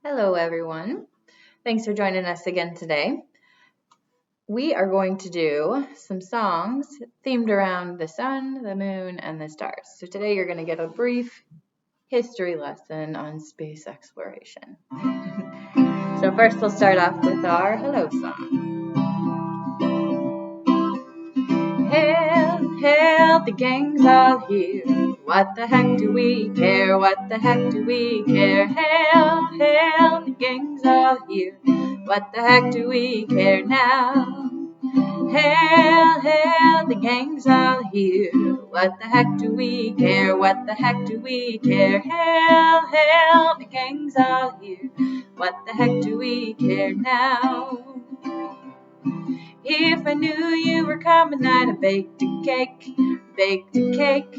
Hello, everyone. Thanks for joining us again today. We are going to do some songs themed around the sun, the moon, and the stars. So today you're going to get a brief history lesson on space exploration. So first we'll start off with our hello song. Hail, hail, the gang's all here. What the heck do we care? What the heck do we care? Hail, hail, the gang's all here. What the heck do we care now? Hail, hail, the gang's all here. What the heck do we care? What the heck do we care? Hail, hail, the gang's all here. What the heck do we care now? If I knew you were coming, I'd have baked a cake, baked a cake,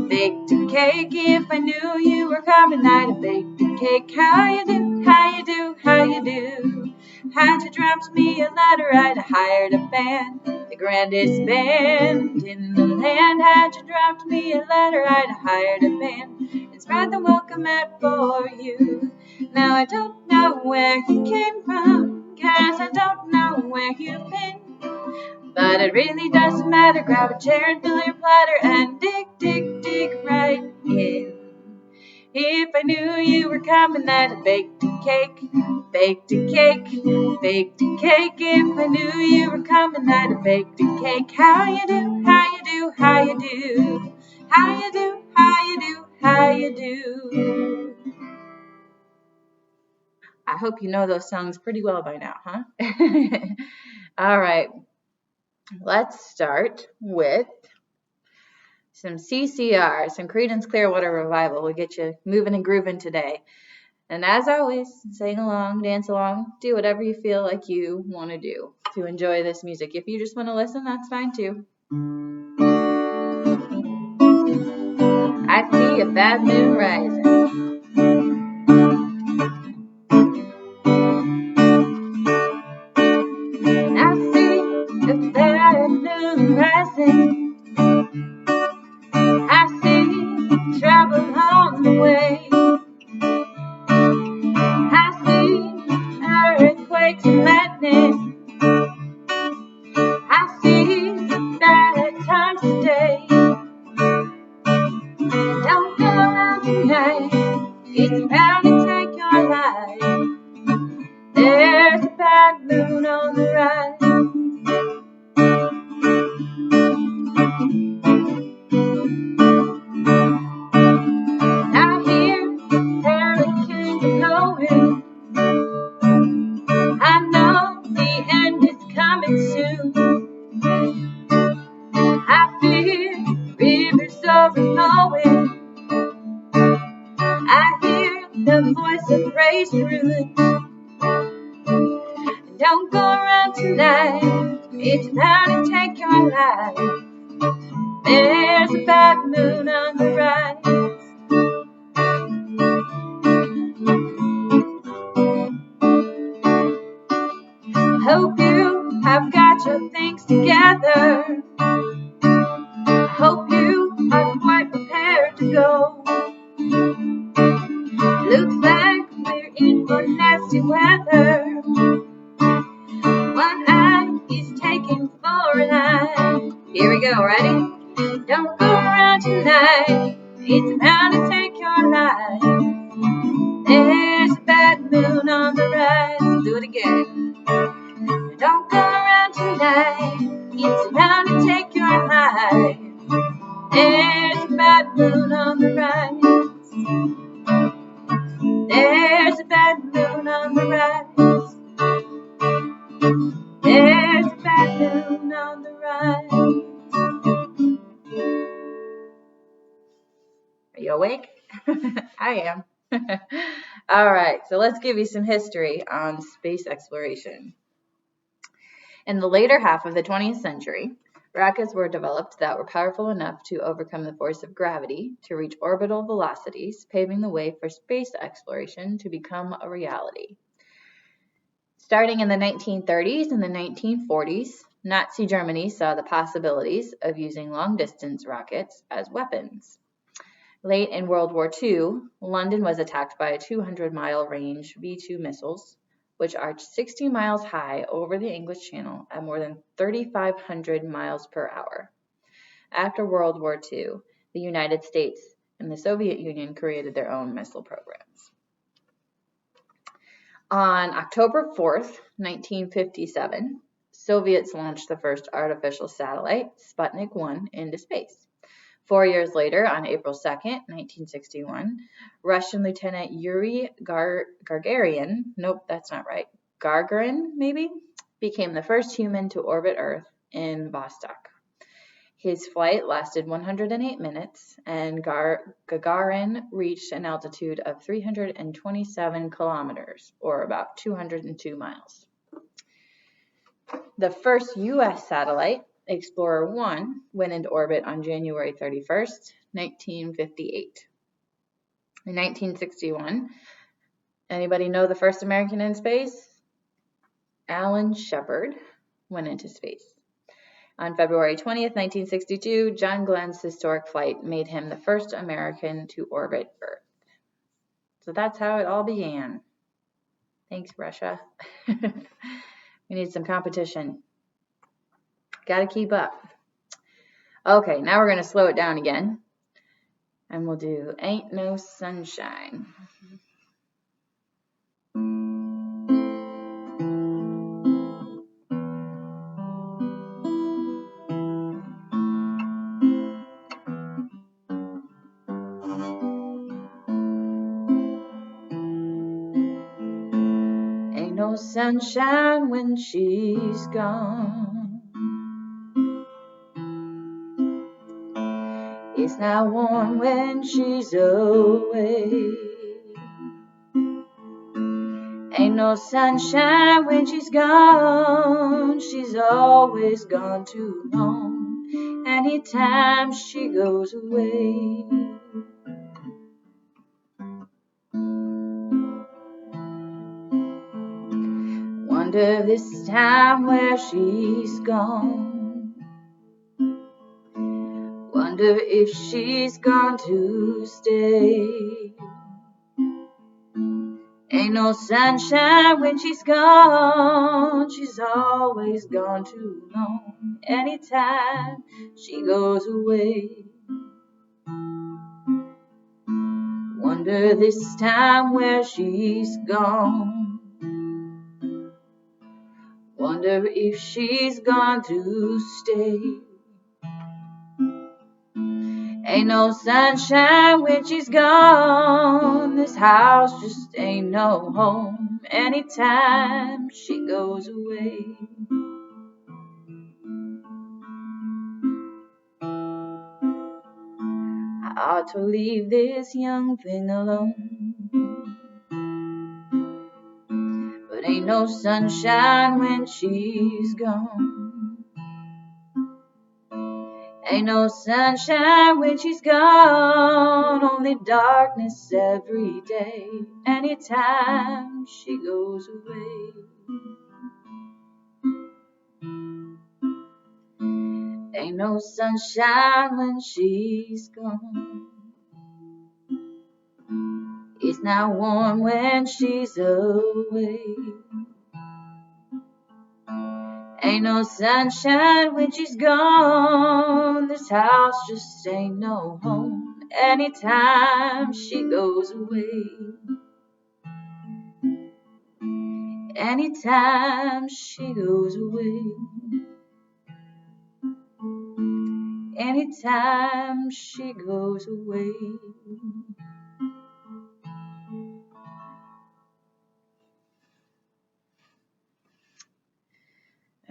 baked a cake. If I knew you were coming, I'd have baked a cake. How you do, how you do, how you do? Had you dropped me a letter, I'd have hired a band, the grandest band in the land. Had you dropped me a letter, I'd have hired a band and spread the welcome mat for you. Now I don't know where you came from, guess I don't know where you've been. But it really doesn't matter, grab a chair and fill your platter and dig, dig, dig right in. If I knew you were coming, I'd have baked a cake, baked a cake, baked a cake. If I knew you were coming, I'd have baked a cake. How you do, how you do, how you do? How you do, how you do, how you do? I hope you know those songs pretty well by now, huh? All right. Let's start with some CCR, some Creedence Clearwater Revival. We'll get you moving and grooving today. And as always, sing along, dance along, do whatever you feel like you want to do to enjoy this music. If you just want to listen, that's fine too. I see a bad moon rising. I see a bad moon rising. I see trouble on the way. I see earthquakes and lightning. I see bad times today. Don't go around tonight. It's bound to take your life. There's a bad moon on the rise. I hear hurricanes blowing. I know the end is coming soon. I fear rivers overflowing. I hear the voice of praise ruin. Don't go around tonight. It's bound to take your life. There's a bad moon on the rise. Hope you have got your things together. Hope you are quite prepared to go. Looks like we're in for nasty weather. One eye is taken for an eye. Here we go, ready? Don't go around tonight. It's bound to take your life. There's a bad moon on the rise. Do it again. Don't go around tonight. It's bound to take your life. There's a bad moon on the rise. There's a bad moon on the rise. There's a bad moon on the rise. Are you awake? I am. All right, so let's give you some history on space exploration. In the later half of the 20th century, rockets were developed that were powerful enough to overcome the force of gravity to reach orbital velocities, paving the way for space exploration to become a reality. Starting in the 1930s and the 1940s, Nazi Germany saw the possibilities of using long-distance rockets as weapons. Late in World War II, London was attacked by 200-mile range V-2 missiles, which arched 60 miles high over the English Channel at more than 3,500 miles per hour. After World War II, the United States and the Soviet Union created their own missile programs. On October 4th, 1957, Soviets launched the first artificial satellite, Sputnik 1, into space. 4 years later, on April 2nd, 1961, Russian Lieutenant Yuri Gagarin, became the first human to orbit Earth in Vostok. His flight lasted 108 minutes, and Gagarin reached an altitude of 327 kilometers, or about 202 miles. The first U.S. satellite, Explorer 1, went into orbit on January 31st, 1958. In 1961, anybody know the first American in space? Alan Shepard went into space. On February 20th, 1962, John Glenn's historic flight made him the first American to orbit Earth. So that's how it all began. Thanks, Russia. We need some competition. Got to keep up. Okay, now we're going to slow it down again. And we'll do Ain't No Sunshine. Ain't no sunshine when she's gone. It's not warm when she's away. Ain't no sunshine when she's gone. She's always gone too long. Anytime she goes away. Wonder this time where she's gone. Wonder if she's gone to stay. Ain't no sunshine when she's gone. She's always gone too long. Anytime she goes away. Wonder this time where she's gone. Wonder if she's gone to stay. Ain't no sunshine when she's gone. This house just ain't no home. Anytime she goes away. I ought to leave this young thing alone. But ain't no sunshine when she's gone. Ain't no sunshine when she's gone. Only darkness every day. Anytime she goes away. Ain't no sunshine when she's gone. It's not warm when she's away. Ain't no sunshine when she's gone. This house just ain't no home. Anytime she goes away. Anytime she goes away. Anytime she goes away.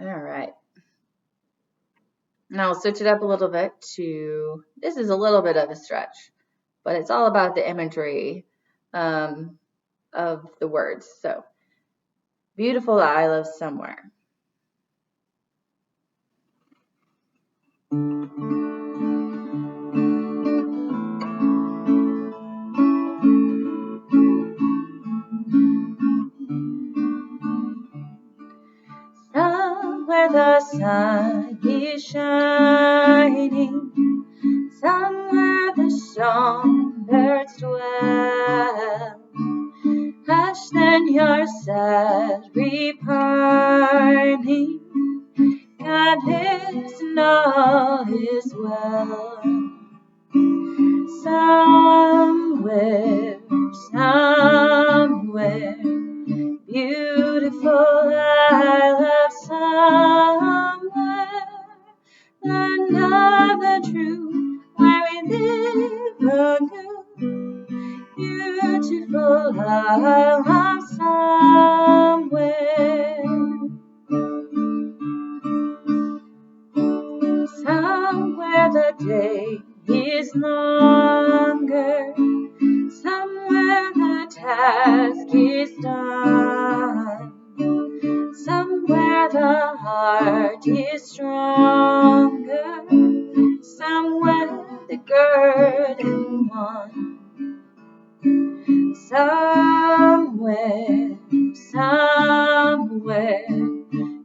All right. Now I'll switch it up a little bit to, this is a little bit of a stretch, but it's all about the imagery of the words. So, beautiful Isle of Somewhere. Somewhere the sun is shining, somewhere the song than your sad repining. God lives and all is well. Somewhere, beautiful isle of somewhere, land of the true, where we live anew. Beautiful isle of somewhere. Somewhere the day is longer, somewhere the task is done, somewhere the heart is stronger, somewhere the burden won. Somewhere,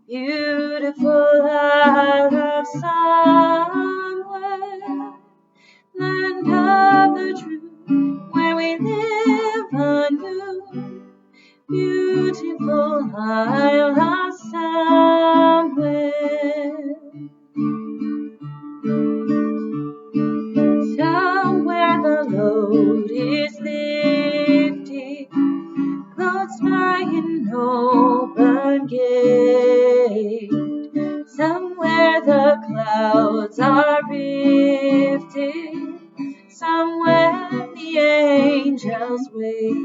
beautiful isle of somewhere, land of the true, where we live anew. Beautiful isle of somewhere. Somewhere the load is lifted, close by an open gate. Somewhere the clouds are rifted, somewhere the angels wait.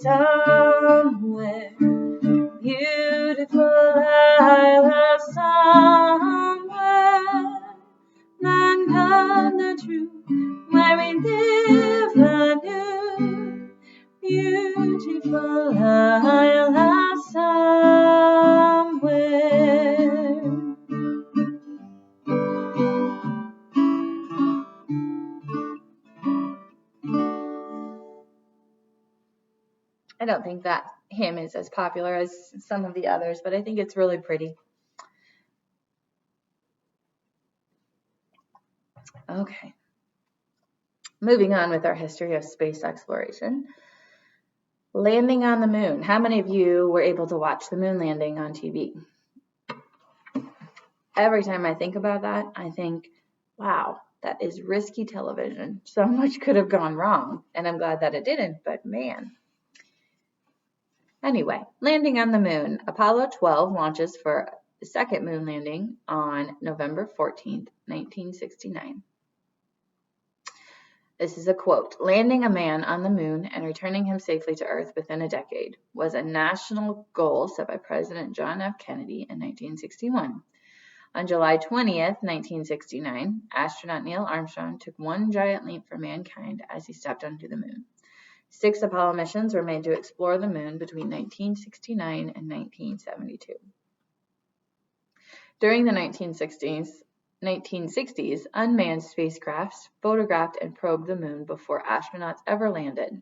Somewhere, beautiful isle of somewhere, land of the true, where we live anew. Beautiful isle of somewhere. I don't think that hymn is as popular as some of the others, but I think it's really pretty. Okay. Moving on with our history of space exploration. Landing on the moon. How many of you were able to watch the moon landing on TV? Every time I think about that, I think, wow, that is risky television. So much could have gone wrong, and I'm glad that it didn't, but man. Anyway, landing on the moon. Apollo 12 launches for the second moon landing on November 14th, 1969. This is a quote. Landing a man on the moon and returning him safely to Earth within a decade was a national goal set by President John F. Kennedy in 1961. On July 20th, 1969, astronaut Neil Armstrong took one giant leap for mankind as he stepped onto the moon. 6 Apollo missions were made to explore the moon between 1969 and 1972. During the 1960s, unmanned spacecrafts photographed and probed the moon before astronauts ever landed.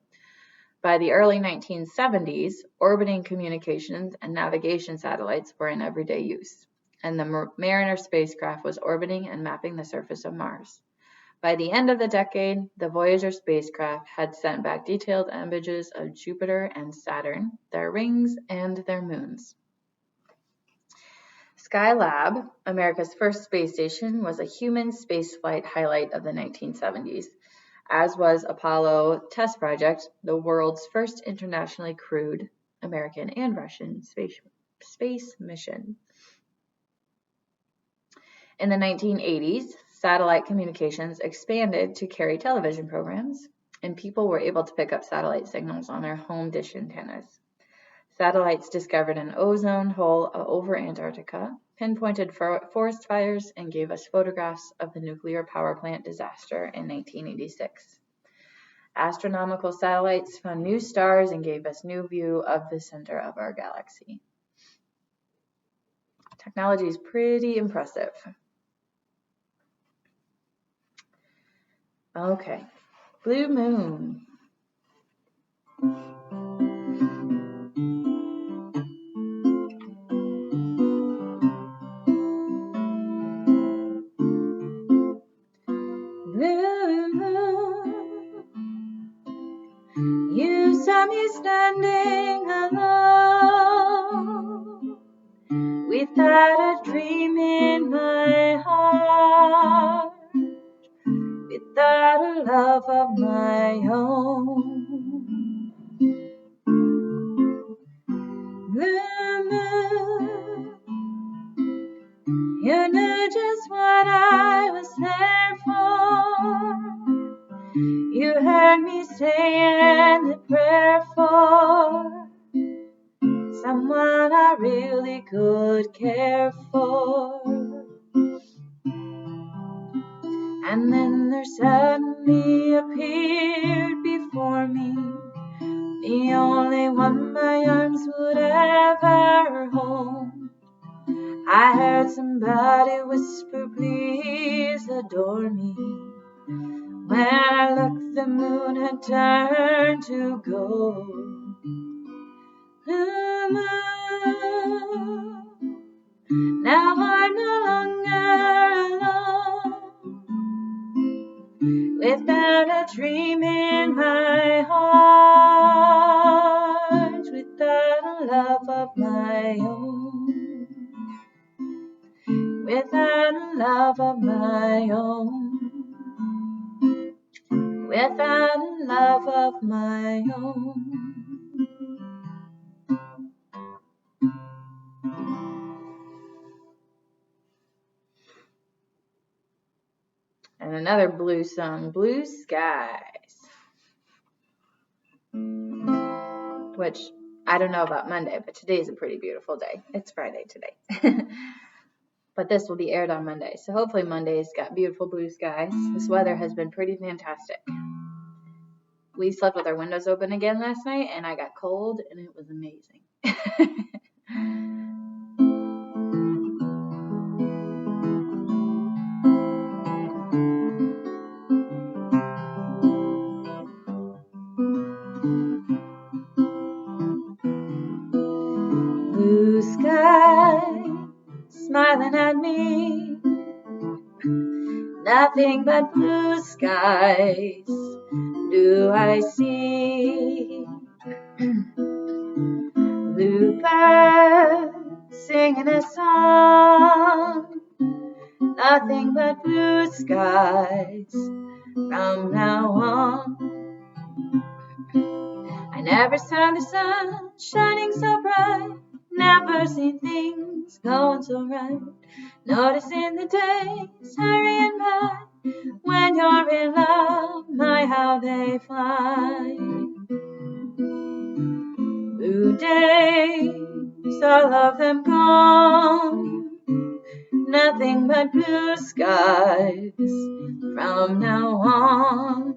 By the early 1970s, orbiting communications and navigation satellites were in everyday use, and the Mariner spacecraft was orbiting and mapping the surface of Mars. By the end of the decade, the Voyager spacecraft had sent back detailed images of Jupiter and Saturn, their rings, and their moons. Skylab, America's first space station, was a human spaceflight highlight of the 1970s, as was Apollo Test Project, the world's first internationally crewed American and Russian space mission. In the 1980s, satellite communications expanded to carry television programs, and people were able to pick up satellite signals on their home dish antennas. Satellites discovered an ozone hole over Antarctica, pinpointed forest fires, and gave us photographs of the nuclear power plant disaster in 1986. Astronomical satellites found new stars and gave us new view of the center of our galaxy. Technology is pretty impressive. Okay, blue moon. Blue moon, You saw me standing alone, without a dream in my heart, without a love of my own. Blue moon, you knew just what I was there for. You heard me saying a prayer for someone I really could care for. And then there suddenly appeared before me the only one my arms would ever hold. I heard somebody whisper, please adore me. When I looked, the moon had turned to gold. Blue moon, now I'm no longer alone, without a dream in my heart, without a love of my own, without a love of my own, without a love of my own. And another blue song, Blue Skies, which I don't know about Monday, but today is a pretty beautiful day. It's Friday today. But this will be aired on Monday, so hopefully Monday's got beautiful blue skies. This weather has been pretty fantastic. We slept with our windows open again last night, and I got cold, and it was amazing. Blue sky, smiling at me, nothing but blue skies do I see. Blue birds singing a song, nothing but blue skies from now on. I never saw the sun shining so bright, never seen things going so right, noticing the days hurrying by. When you're in love, my how they fly. Blue days, all of them gone, nothing but blue skies from now on.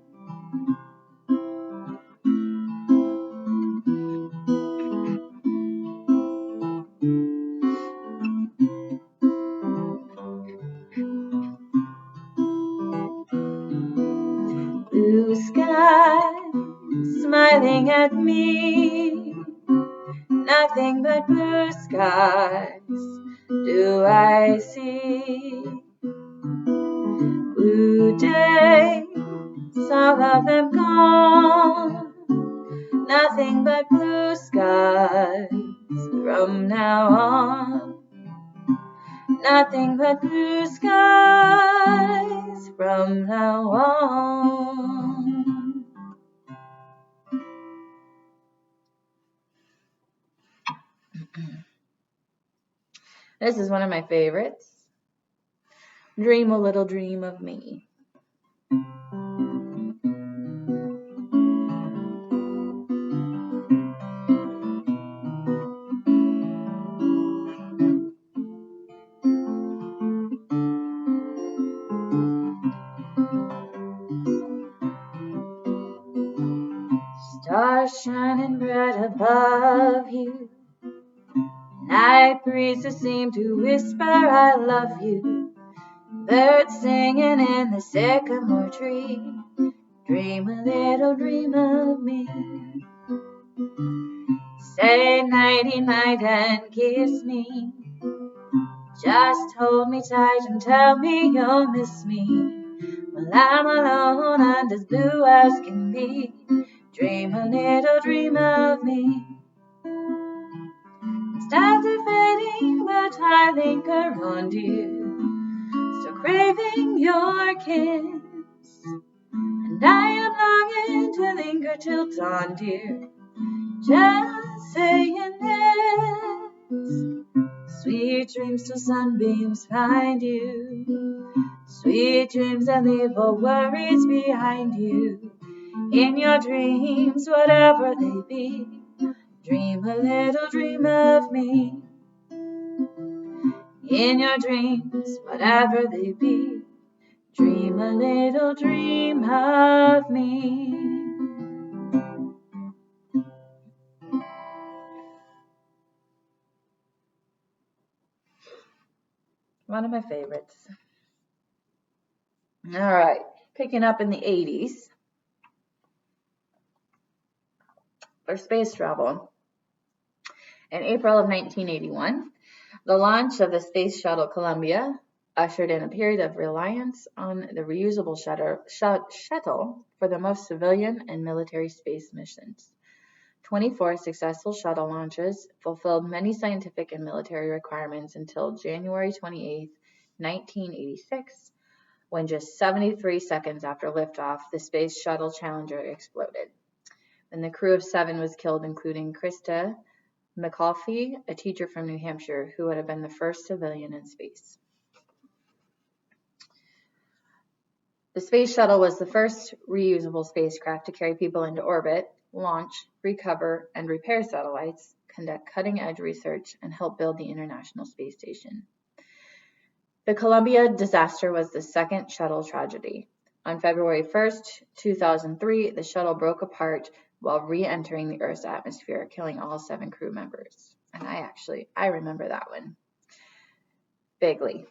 Blue sky, smiling at me, nothing but blue skies do I see. Blue days, all of them gone, nothing but blue skies from now on. Nothing but blue skies from now on. This is one of my favorites. Dream a little dream of me. Stars shining bright above you, night breezes seem to whisper I love you, birds singing in the sycamore tree, dream a little dream of me. Say nighty night and kiss me, just hold me tight and tell me you'll miss me, while I'm alone and as blue as can be. Dream a little dream of me. Stars are fading, but I linger on, dear, still craving your kiss. And I am longing to linger till dawn, dear, just saying this. Sweet dreams till sunbeams find you. Sweet dreams and leave all worries behind you. In your dreams, whatever they be, dream a little dream of me. In your dreams, whatever they be, dream a little dream of me. One of my favorites. All right, picking up in the 80s for space travel. In April of 1981, the launch of the Space Shuttle Columbia ushered in a period of reliance on the reusable shuttle for the most civilian and military space missions. 24 successful shuttle launches fulfilled many scientific and military requirements until January 28, 1986, when just 73 seconds after liftoff, the Space Shuttle Challenger exploded. And the crew of 7 was killed, including Krista McAuliffe, a teacher from New Hampshire, who would have been the first civilian in space. The Space Shuttle was the first reusable spacecraft to carry people into orbit, launch, recover, and repair satellites, conduct cutting-edge research, and help build the International Space Station. The Columbia disaster was the second shuttle tragedy. On February 1st, 2003, the shuttle broke apart while re-entering the Earth's atmosphere, killing all 7 crew members. And I remember that one vaguely.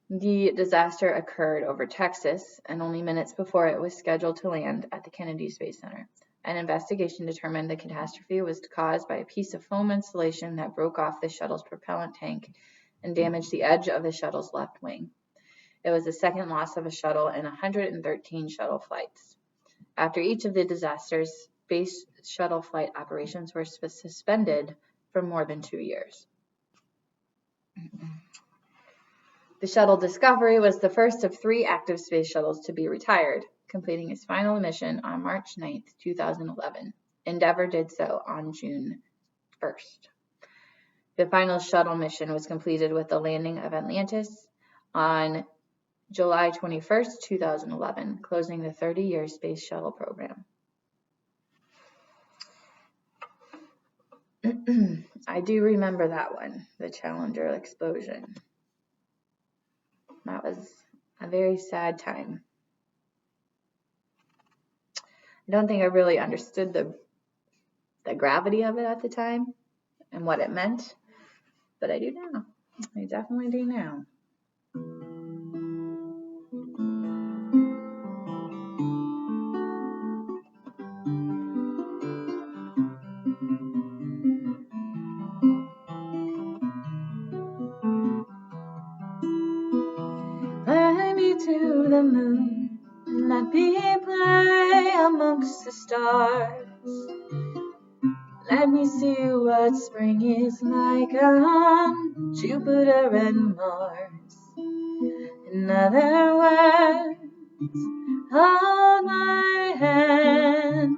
The disaster occurred over Texas, and only minutes before it was scheduled to land at the Kennedy Space Center. An investigation determined the catastrophe was caused by a piece of foam insulation that broke off the shuttle's propellant tank and damaged the edge of the shuttle's left wing. It was the second loss of a shuttle in 113 shuttle flights. After each of the disasters, space shuttle flight operations were suspended for more than 2 years. The shuttle Discovery was the first of 3 active space shuttles to be retired, completing its final mission on March 9, 2011. Endeavour did so on June 1st. The final shuttle mission was completed with the landing of Atlantis on July 21, 2011, closing the 30-year Space Shuttle program. I do remember that one, the Challenger explosion. That was a very sad time. I don't think I really understood the gravity of it at the time and what it meant, but I do now. I definitely do now. Fly me to the moon and let me play amongst the stars. Let me see what spring is like on Jupiter and Mars. In other words, hold my hand.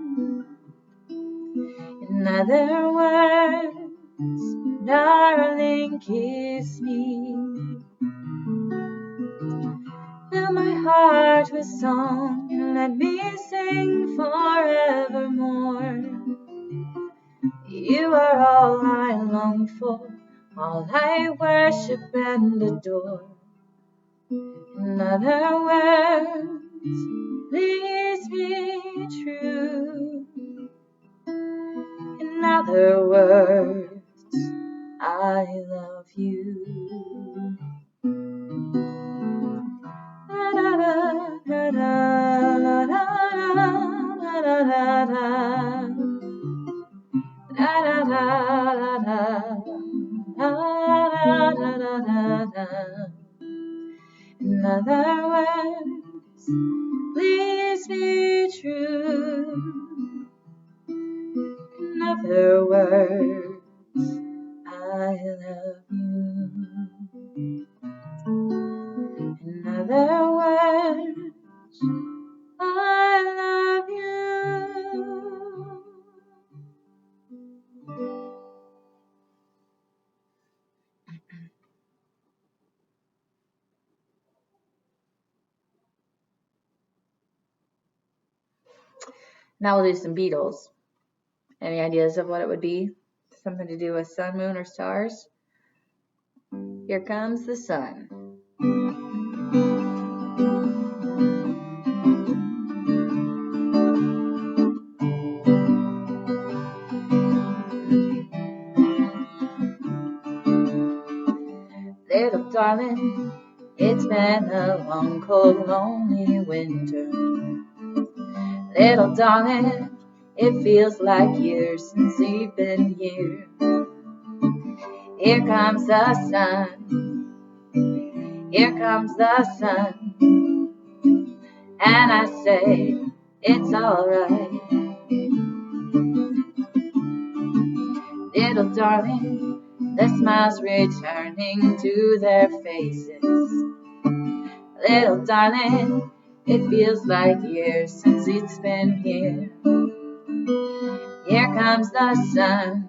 In other words, darling, kiss me. Fill my heart with song and let me sing forevermore. You are all I long for, all I worship and adore. In other words, please be true. In other words, I love you. Da da da da da da da da da da. Da da da da da da da da. In other words, please be true. other words, I love you. In other words, I love you. Now we'll do some Beatles. Any ideas of what it would be? Something to do with sun, moon, or stars? Here comes the sun. Little darling, it's been a long, cold, lonely winter. Little darling, it feels like years since you've been here. Here comes the sun. Here comes the sun. And I say, it's alright. Little darling, the smiles returning to their faces. Little darling, it feels like years since it's been here. Here comes the sun.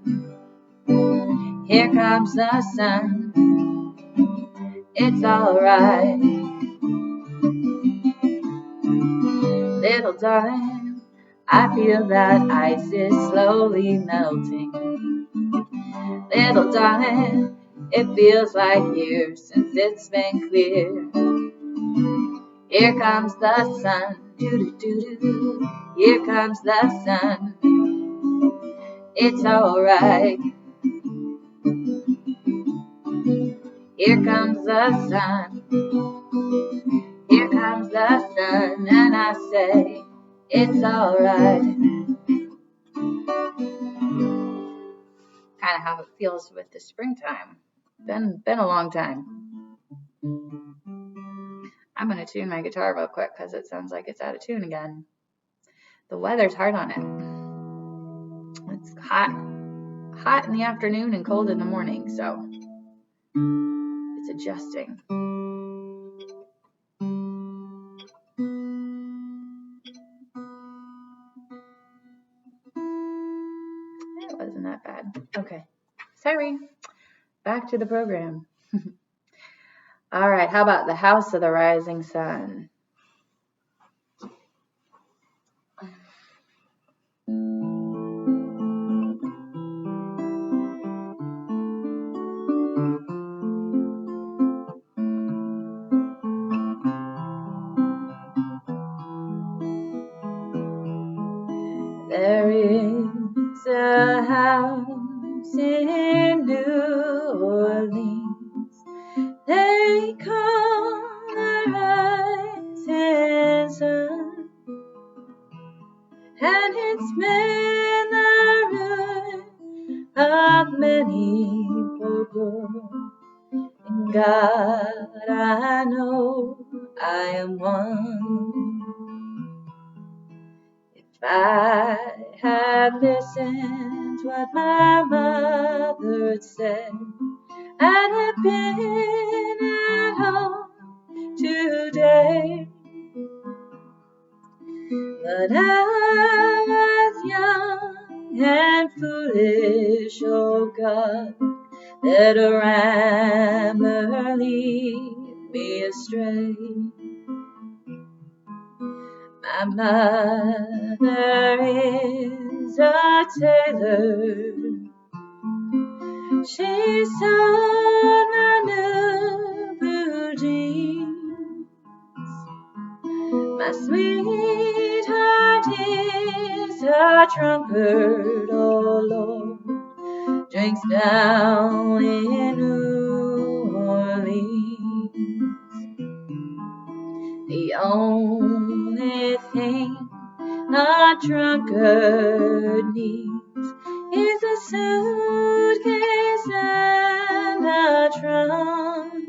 Here comes the sun. It's alright. Little darling, I feel that ice is slowly melting. Little darling, it feels like years since it's been clear. Here comes the sun. Doo-doo-doo-doo. Here comes the sun. It's alright. Here comes the sun. Here comes the sun. And I say, it's alright. Kind of how it feels with the springtime. Been a long time. I'm going to tune my guitar real quick because it sounds like it's out of tune again. The weather's hard on it. It's hot in the afternoon and cold in the morning, so it's adjusting. It wasn't that bad. Okay. Sorry. Back to the program. All right. How about the House of the Rising Sun? There is a house in New Orleans. They call the rising sun, and it's been the ruin of many poor girls. And God, I know I am one. If I had listened to what my mother had said, I'd have been at home today. But I was young and foolish, oh God, let a rambler lead me astray. My mother is a tailor. She sewed my new blue jeans. My sweetheart is a drunkard, oh Lord, drinks down in New Orleans. The only thing a drunkard needs is a suitcase and a trunk.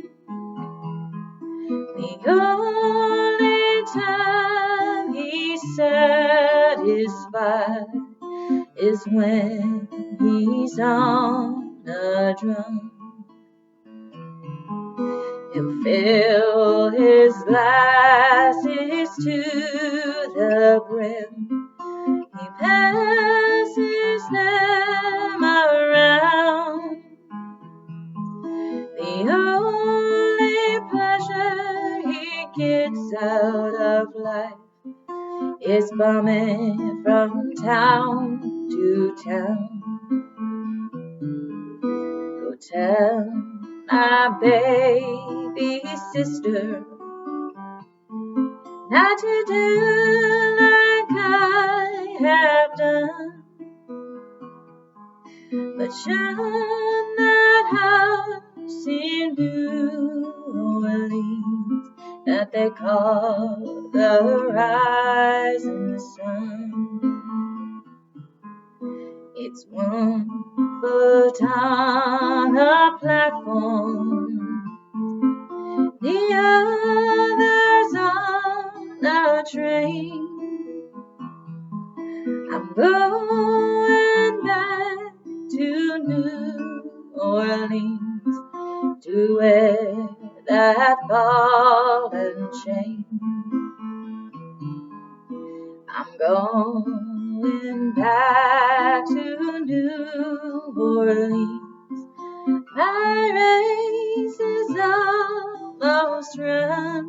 The only time he's satisfied is when he's on a drum. He'll fill his glasses to the brim. He passes them around. The only pleasure he gets out of life is bumming from town to town. Go tell my baby sister not to do like I have done, but shine that house in New Orleans that they call the rising sun. It's one foot on a platform, the other's on a train. I'm going back to New Orleans to wear that ball and chain. I'm going back to New Orleans. My race is almost run.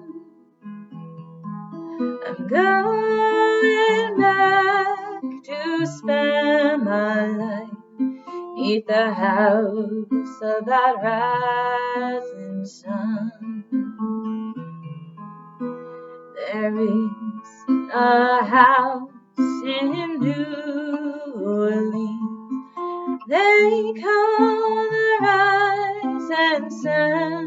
I'm going back to spend my life beneath the house of that rising sun. There is a house in New Orleans they call the rising sun,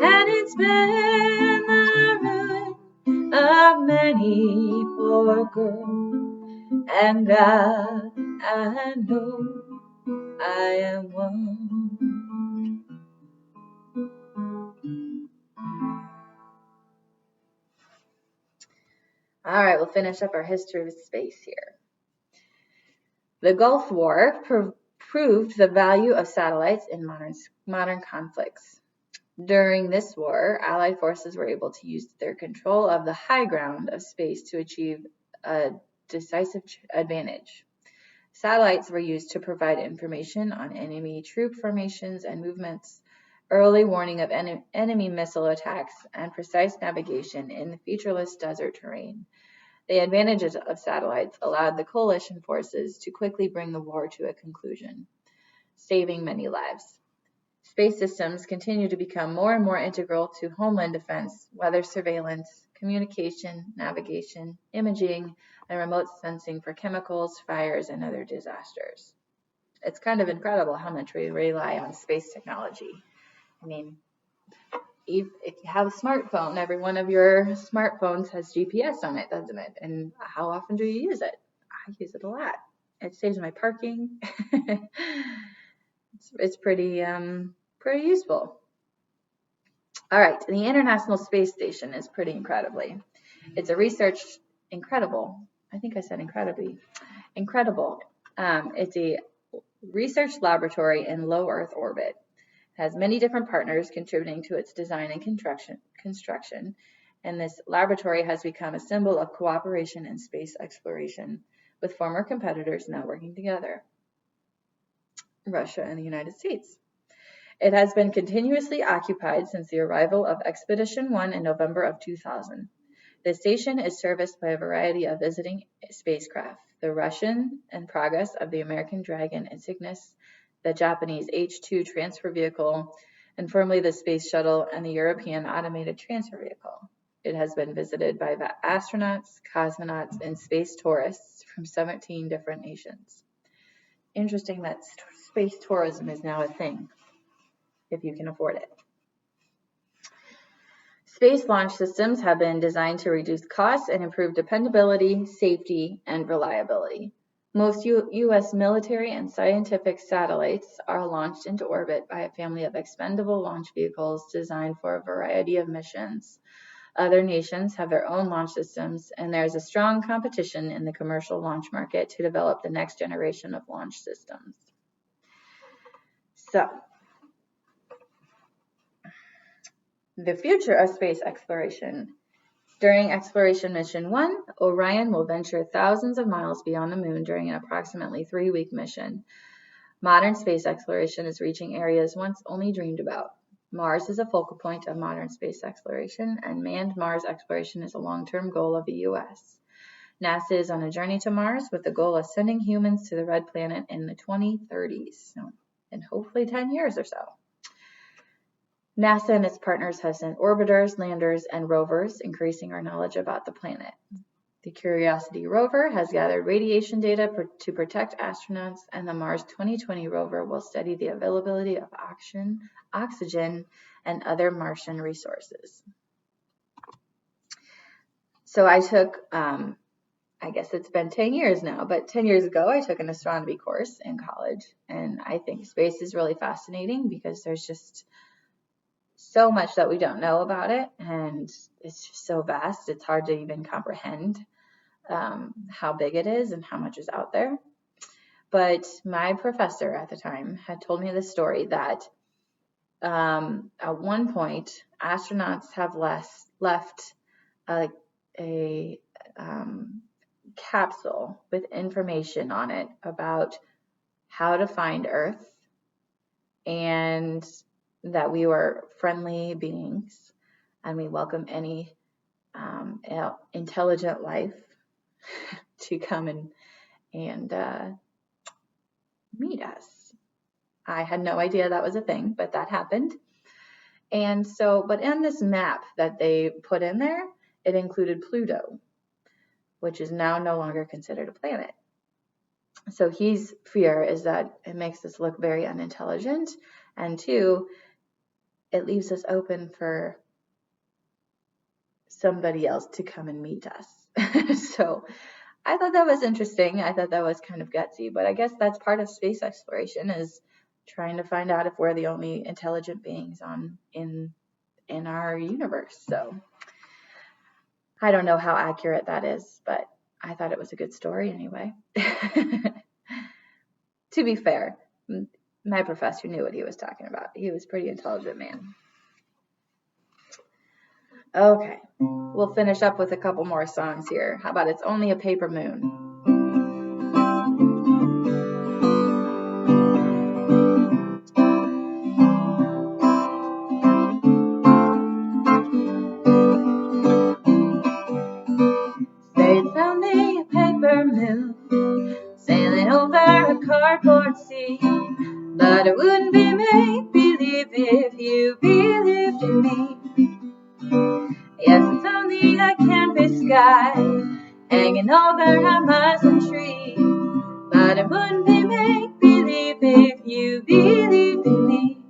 and it's been the ruin of many poor girls, and God, I know I am one. All right, we'll finish up our history of space here. The Gulf War proved the value of satellites in modern conflicts. During this war, Allied forces were able to use their control of the high ground of space to achieve a decisive advantage. Satellites were used to provide information on enemy troop formations and movements, early warning of enemy missile attacks, and precise navigation in the featureless desert terrain. The advantages of satellites allowed the coalition forces to quickly bring the war to a conclusion, saving many lives. Space systems continue to become more and more integral to homeland defense, weather surveillance, communication, navigation, imaging, and remote sensing for chemicals, fires, and other disasters. It's kind of incredible how much we rely on space technology. I mean, if you have a smartphone, every one of your smartphones has GPS on it, doesn't it? And how often do you use it? I use it a lot. It saves my parking. It's pretty useful. All right, the International Space Station is pretty incredibly. It's a incredible. I think I said incredibly. Incredible. It's a research laboratory in low Earth orbit. It has many different partners contributing to its design and construction, and this laboratory has become a symbol of cooperation in space exploration, with former competitors now working together, Russia and the United States. It has been continuously occupied since the arrival of Expedition 1 in November of 2000. The station is serviced by a variety of visiting spacecraft, the Russian and Progress of the American Dragon and Cygnus, the Japanese H-2 transfer vehicle, and formerly the Space Shuttle and the European Automated Transfer Vehicle. It has been visited by astronauts, cosmonauts, and space tourists from 17 different nations. Interesting that space tourism is now a thing, if you can afford it. Space launch systems have been designed to reduce costs and improve dependability, safety, and reliability. Most U.S. military and scientific satellites are launched into orbit by a family of expendable launch vehicles designed for a variety of missions. Other nations have their own launch systems, and there's a strong competition in the commercial launch market to develop the next generation of launch systems. So, the future of space exploration. During Exploration Mission 1, Orion will venture thousands of miles beyond the moon during an approximately 3-week mission. Modern space exploration is reaching areas once only dreamed about. Mars is a focal point of modern space exploration, and manned Mars exploration is a long-term goal of the U.S. NASA is on a journey to Mars with the goal of sending humans to the red planet in the 2030s, so in hopefully 10 years or so. NASA and its partners have sent orbiters, landers, and rovers, increasing our knowledge about the planet. The Curiosity rover has gathered radiation data to protect astronauts, and the Mars 2020 rover will study the availability of oxygen, and other Martian resources. So I took, I guess it's been 10 years now, but 10 years ago I took an astronomy course in college, and I think space is really fascinating because there's just so much that we don't know about it, and it's just so vast, it's hard to even comprehend how big it is and how much is out there. But my professor at the time had told me this story that at one point astronauts have left a capsule with information on it about how to find Earth, and that we were friendly beings and we welcome any intelligent life to come and meet us. I had no idea that was a thing, but that happened. And so, but in this map that they put in there, it included Pluto, which is now no longer considered a planet. So his fear is that it makes us look very unintelligent, and two, it leaves us open for somebody else to come and meet us. So I thought that was interesting. I thought that was kind of gutsy, but I guess that's part of space exploration, is trying to find out if we're the only intelligent beings in our universe. So I don't know how accurate that is, but I thought it was a good story anyway. To be fair, my professor knew what he was talking about. He was a pretty intelligent man. Okay, we'll finish up with a couple more songs here. How about It's Only a Paper Moon? It's only a paper moon sailing over a cardboard sea, but it wouldn't be make-believe if you believed in me. Yes, it's only a canvas sky hanging over a muslin tree, but it wouldn't be make-believe if you believed in me.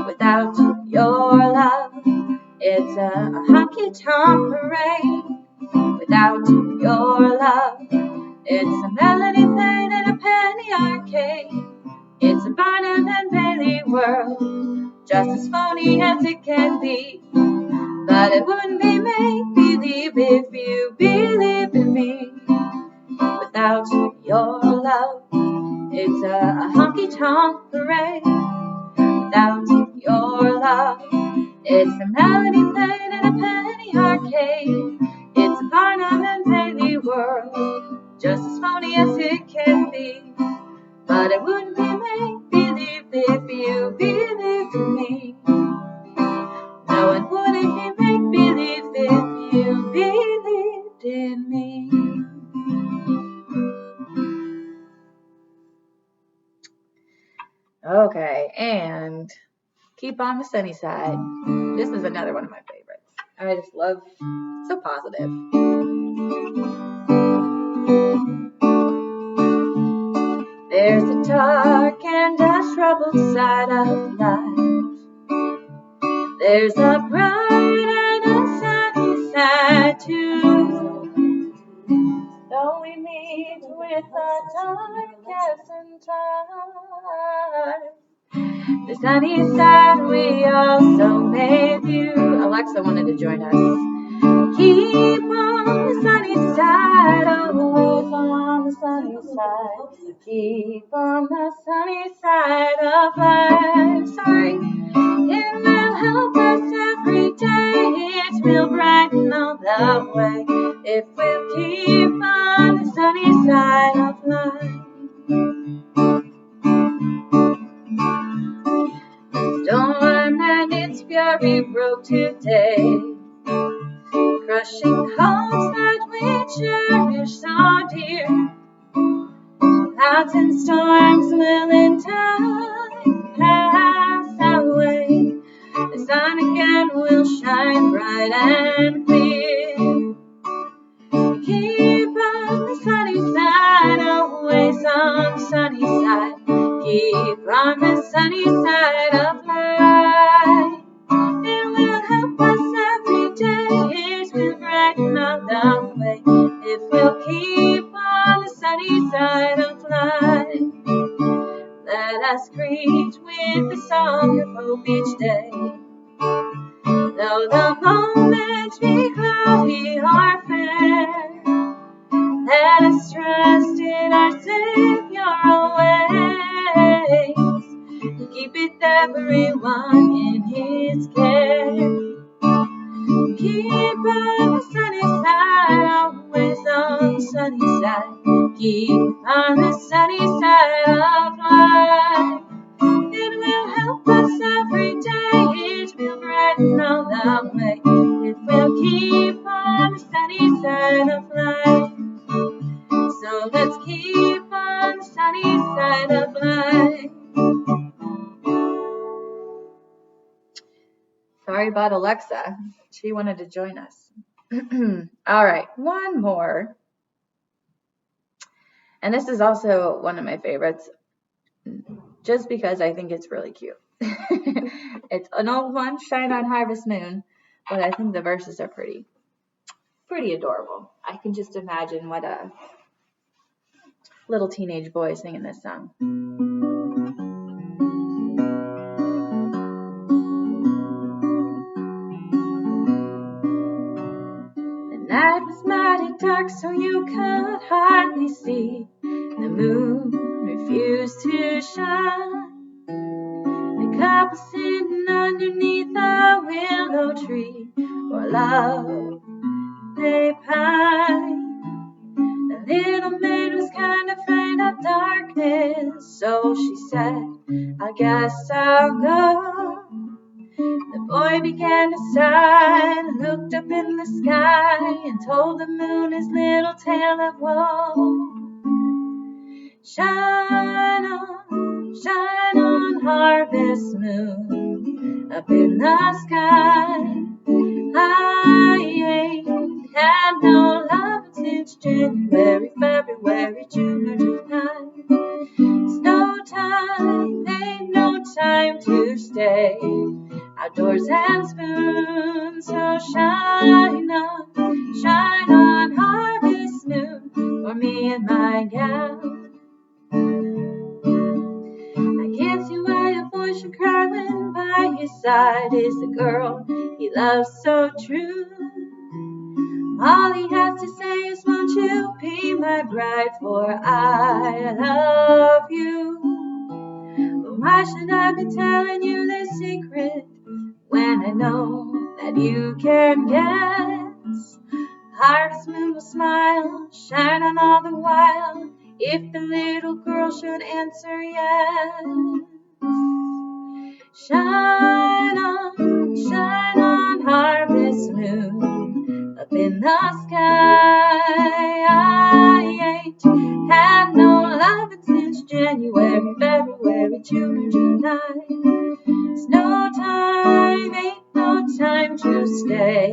Without your love, it's a honky-tonk parade. Without your love, it's a melody played in a penny arcade. It's a Barnum and Bailey world, just as phony as it can be. But it wouldn't be make-believe if you believed in me. Without your love, it's a honky-tonk parade. Without your love, it's a melody played in a penny arcade. It's a Barnum and Bailey world, just as phony as it can be. But it wouldn't be make-believe if you believed in me. No, it wouldn't be make-believe if you believed in me. Okay, and keep on the sunny side. This is another one of my favorites. I just love, so positive. There's a dark and a troubled side of life. There's a bright and a sunny side too. Though we meet with the darkest in time, The sunny side we also made you. Alexa wanted to join us. Keep on the sunny side, always on the sunny side. Keep on the sunny side of life. Sorry. It will help us every day. It will brighten all the way if we'll keep on the sunny side of life. The storm and its fury broke today, crushing hopes that we cherish so dear. Clouds and storms will in time pass away. The sun again will shine bright and clear. Keep on the sunny side, always on the sunny side. Keep on the sunny side of life. It will help us every day. It will brighten all the way if we'll keep on the sunny side of life. Let us greet with the song of hope each day. Though the moments be cloudy or fair, let us trust in our Savior always. Keepeth everyone in His care. Keep on the sunny side, always on the sunny side. Keep on the sunny side of life. It will help us every day. It will brighten all the way. It will keep on the sunny side of life. So let's keep on the sunny side of life. Sorry about Alexa. She wanted to join us. All right, one more. And this is also one of my favorites, just because I think it's really cute. It's an old one, Shine on Harvest Moon, but I think the verses are pretty adorable. I can just imagine what a little teenage boy singing this song. The night was mighty dark, so you could hardly see. The moon refused to shine. The couple sitting underneath a willow tree, for love they pine. The little maid was kind of afraid of darkness, so she said, I guess I'll go. The boy began to sigh and looked up in the sky and told the moon his little tale of woe. Shine on, harvest moon, up in the sky. I ain't had no love since January, February, June, or July. It's no time, ain't no time to stay outdoors and spoon. So shine on, harvest moon, for me and my gal. I can't see why a boy should cry when by his side is the girl he loves so true. All he has to say is, won't you be my bride, for I love you. But why should I be telling you this secret when I know that you can guess? Harvest moon will smile, shine on all the while, if the little girl should answer yes. Shine on, harvest moon, up in the sky. I ain't had no lovin' since January, February, June, or July. It's no time, ain't no time to stay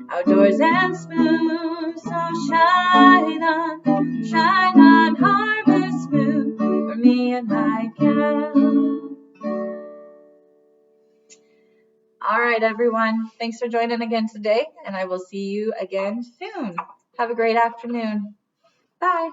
outdoors and spoon. So shine on, harvest moon, for me and my gal. All right, everyone. Thanks for joining again today, and I will see you again soon. Have a great afternoon. Bye.